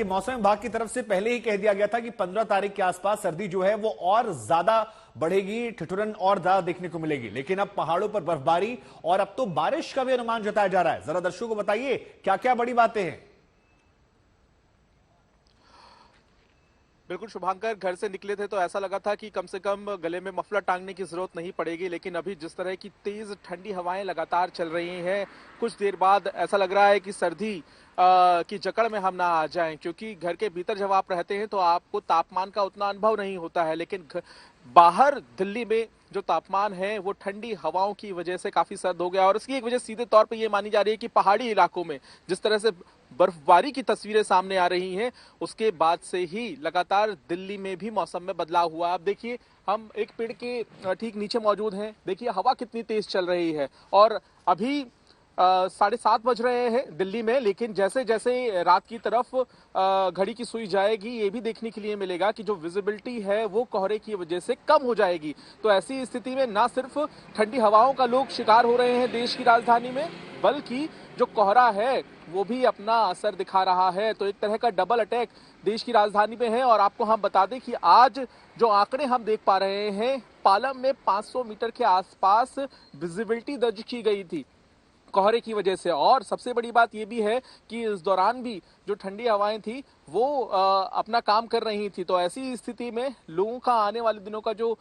मौसम विभाग की तरफ से पहले ही कह दिया गया था कि 15 तारीख के आसपास सर्दी जो है वो और ज्यादा बढ़ेगी, ठिठुरन और ज्यादा देखने को मिलेगी। लेकिन अब पहाड़ों पर बर्फबारी और अब तो बारिश का भी अनुमान जताया जा रहा है। जरा दर्शकों को बताइए क्या क्या बड़ी बातें हैं। बिल्कुल शुभांकर, घर से निकले थे तो ऐसा लगा था कि कम से कम गले में मफलर टांगने की जरूरत नहीं पड़ेगी, लेकिन अभी जिस तरह की तेज ठंडी हवाएं लगातार चल रही हैं, कुछ देर बाद ऐसा लग रहा है कि सर्दी की जकड़ में हम ना आ जाएं, क्योंकि घर के भीतर जब आप रहते हैं तो आपको तापमान का उतना अनुभव नहीं होता है, लेकिन बाहर दिल्ली में जो तापमान है वो ठंडी हवाओं की वजह से काफी सर्द हो गया। और इसकी एक वजह सीधे तौर पे ये मानी जा रही है कि पहाड़ी इलाकों में जिस तरह से बर्फबारी की तस्वीरें सामने आ रही हैं, उसके बाद से ही लगातार दिल्ली में भी मौसम में बदलाव हुआ। आप देखिए, हम एक पेड़ के ठीक नीचे मौजूद हैं, देखिए हवा कितनी तेज चल रही है। और अभी 7:30 बज रहे हैं दिल्ली में, लेकिन जैसे जैसे रात की तरफ घड़ी की सुई जाएगी, ये भी देखने के लिए मिलेगा कि जो विजिबिलिटी है वो कोहरे की वजह से कम हो जाएगी। तो ऐसी स्थिति में ना सिर्फ ठंडी हवाओं का लोग शिकार हो रहे हैं देश की राजधानी में, बल्कि जो कोहरा है वो भी अपना असर दिखा रहा है। तो एक तरह का डबल अटैक देश की राजधानी में है। और आपको हम बता दें कि आज जो आंकड़े हम देख पा रहे हैं, पालम में 500 मीटर के आसपास विजिबिलिटी दर्ज की गई थी कोहरे की वजह से। और सबसे बड़ी बात यह भी है कि इस दौरान भी जो ठंडी हवाएं थी वो अपना काम कर रही थी। तो ऐसी स्थिति में लोगों का आने वाले दिनों का जो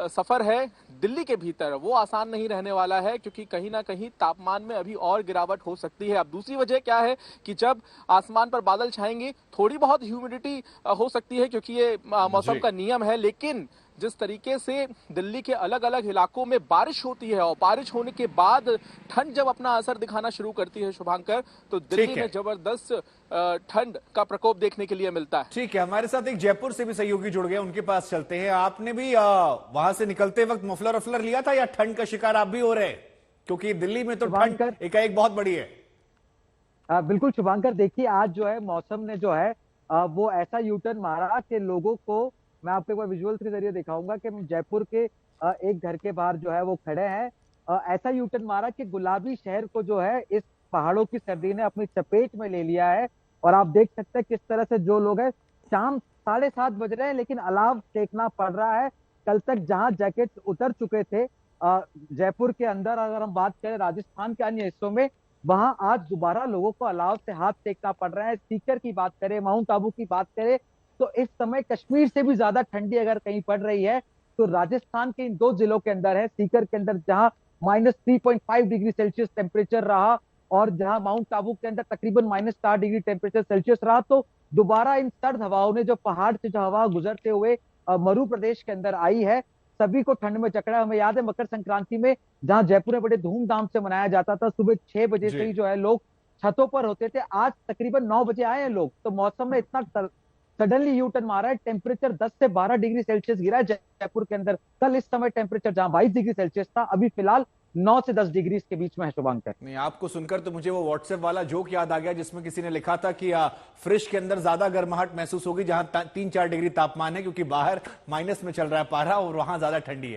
सफर है दिल्ली के भीतर वो आसान नहीं रहने वाला है, क्योंकि कहीं ना कहीं तापमान में अभी और गिरावट हो सकती है। अब दूसरी वजह क्या है कि जब आसमान पर बादल छाएंगे थोड़ी बहुत ह्यूमिडिटी हो सकती है, क्योंकि ये मौसम का नियम है। लेकिन जिस तरीके से दिल्ली के अलग अलग इलाकों में बारिश होती है और बारिश होने के बाद ठंड जब अपना असर दिखाना शुरू करती है शुभांकर, तो दिल्ली में जबरदस्त ठंड का प्रकोप देखने के लिए मिलता है। ठीक है, हमारे साथ एक जयपुर से भी सहयोगी जुड़ गए, उनके पास चलते हैं। आपने भी वहां से निकलते वक्त मफलर वफलर लिया था या ठंड का शिकार आप भी हो रहे हैं? क्योंकि दिल्ली में तो ठंड एकाएक बहुत बड़ी है। बिल्कुल शुभांकर, देखिए आज जो है मौसम ने जो है वो ऐसा यूटर्न मारा कि लोगों को, मैं आपको एक बार विजुअल्स के जरिए दिखाऊंगा कि जयपुर के एक घर के बाहर जो है वो खड़े हैं। ऐसा यूटर्न मारा कि गुलाबी शहर को जो है इस पहाड़ों की सर्दी ने अपनी चपेट में ले लिया है। और आप देख सकते हैं किस तरह से जो लोग हैं, शाम 7:30 बज रहे हैं लेकिन अलाव सेकना पड़ रहा है। कल तक जहां जैकेट उतर चुके थे जयपुर के अंदर, अगर हम बात करें राजस्थान के अन्य हिस्सों में, वहां आज दोबारा लोगों को अलाव से हाथ सेकना पड़ रहा है। सीकर की बात करें, माउंट आबू की बात करें, तो इस समय कश्मीर से भी ज्यादा ठंडी अगर कहीं पड़ रही है तो राजस्थान के इन दो जिलों के अंदर है। सीकर के अंदर जहां -3.5 डिग्री सेल्सियस टेम्परेचर रहा और जहां माउंट आबू के अंदर तकरीबन -4 डिग्री टेम्परेचर सेल्सियस रहा। तो दोबारा इन सर्द हवाओं ने जो पहाड़ से जो हवा गुजरते हुए मरु प्रदेश के अंदर आई है, सभी को ठंड में जकड़ा। हमें याद है मकर संक्रांति में जहां जयपुर में बड़े धूमधाम से मनाया जाता था, सुबह 6 बजे से ही जो है लोग छतों पर होते थे। आज तकरीबन 9 बजे आए हैं लोग। तो मौसम में इतना सडनली यू टर्न मारा है। टेम्परेचर 10 से 12 डिग्री सेल्सियस गिरा है जयपुर के अंदर। कल इस समय टेम्परेचर जहां 22 डिग्री सेल्सियस था, अभी फिलहाल 9 से 10 डिग्री के बीच में है शुभांकर। नहीं, आपको सुनकर तो मुझे वो व्हाट्सएप वाला जोक याद आ गया जिसमें किसी ने लिखा था कि फ्रिज के अंदर ज्यादा गर्माहट महसूस होगी जहां 3-4 डिग्री तापमान है, क्योंकि बाहर माइनस में चल रहा है पारा और वहां ज्यादा ठंडी है।